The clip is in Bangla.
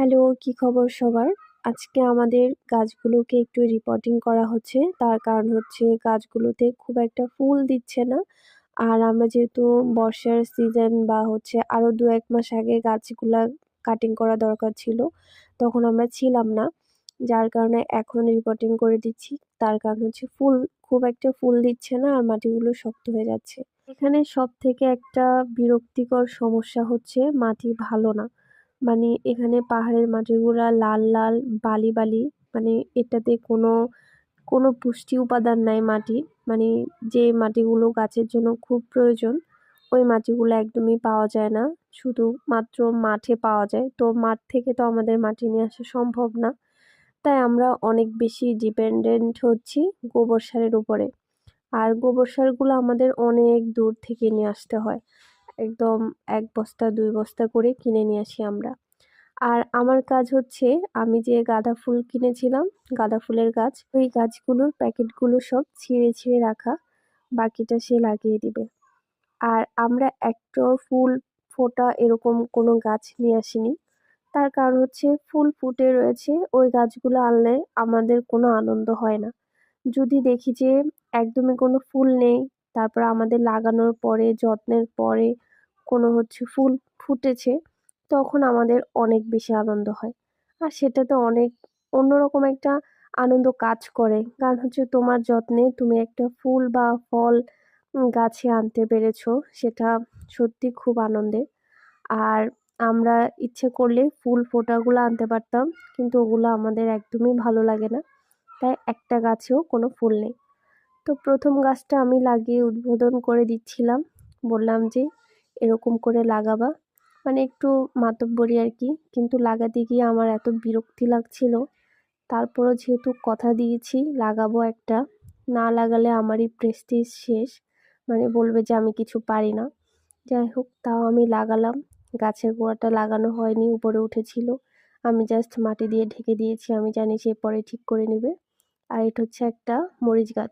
হ্যালো, কি খবর সবার? আজকে আমাদের গাছগুলোকে একটু রিপোর্টিং করা হচ্ছে। তার কারণ হচ্ছে গাছগুলোতে খুব একটা ফুল দিচ্ছে না। আর আমরা যেহেতু বর্ষার সিজন বা হচ্ছে আরো ২-১ মাস আগে গাছগুলা কাটিং করা দরকার ছিল, তখন আমরা ছিলাম না। যার কারণে এখন রিপোর্টিং করে দিচ্ছি। তার কারণ হচ্ছে খুব একটা ফুল দিচ্ছে না আর মাটিগুলো শক্ত হয়ে যাচ্ছে। এখানে সবথেকে একটা বিরক্তিকর সমস্যা হচ্ছে মাটি ভালো না। মানে এখানে পাহাড়ের মাটিগুলা লাল, লাল বালি, বালি। মানে এটাতে কোনো পুষ্টি উপাদান নাই মাটির। মানে যে মাটিগুলো গাছের জন্য খুব প্রয়োজন, ওই মাটিগুলো একদমই পাওয়া যায় না। শুধুমাত্র মাঠে পাওয়া যায়। তো মাঠ থেকে তো আমাদের মাটি নিয়ে আসা সম্ভব না। তাই আমরা অনেক বেশি ডিপেন্ডেন্ট হচ্ছি গোবর সারের উপরে। আর গোবর সারগুলো আমাদের অনেক দূর থেকে নিয়ে আসতে হয়। একদম ১ বস্তা ২ বস্তা করে কিনে নিয়ে আসি আমরা। আর আমার কাজ হচ্ছে আমি যে গাঁদা ফুল কিনেছিলাম, গাঁদা ফুলের গাছ, ওই গাছগুলোর প্যাকেটগুলো সব ছিঁড়ে, ছিঁড়ে রাখা। বাকিটা সে লাগিয়ে দিবে। আর আমরা একটাও ফুল ফোটা এরকম কোনো গাছ নিয়ে আসিনি। তার কারণ হচ্ছে ফুল ফুটে রয়েছে, ওই গাছগুলো আনলে আমাদের কোনো আনন্দ হয় না। যদি দেখি যে একদমই কোনো ফুল নেই, তারপর আমাদের লাগানোর পরে, যত্নের পরে কোনো হচ্ছে ফুল ফুটেছে, তখন আমাদের অনেক বেশি আনন্দ হয়। আর সেটাতে অনেক অন্যরকম একটা আনন্দ কাজ করে। কারণ হচ্ছে তোমার যত্নে তুমি একটা ফুল বা ফল গাছে আনতে পেরেছো, সেটা সত্যি খুব আনন্দের। আর আমরা ইচ্ছে করলে ফুল ফোটাগুলো আনতে পারতাম, কিন্তু ওগুলো আমাদের একদমই ভালো লাগে না। তাই একটা গাছেও কোনো ফুল নেই। তো ১ম গাছটা আমি লাগিয়ে উদ্বোধন করে দিচ্ছিলাম। বললাম যে, "এরকম করে লাগাবা।" মানে একটু মাতব্বরি আরকি। কিন্তু লাগাতে গিয়ে আমার এত বিরক্তি লাগছিল। তারপরও যেহেতু কথা দিয়েছি লাগাবো একটা, না লাগালে আমারই প্রেস্টিজ শেষ। মানে বলবে যে আমি কিছু পারি না। যাই হোক তাও আমি লাগালাম। গাছের গোড়াটা লাগানো হয়নি, উপরে উঠেছিল। আমি জাস্ট মাটি দিয়ে ঢেকে দিয়েছি। আমি জানি সে পরে ঠিক করে নেবে। আর এটা হচ্ছে একটা মরিচ গাছ।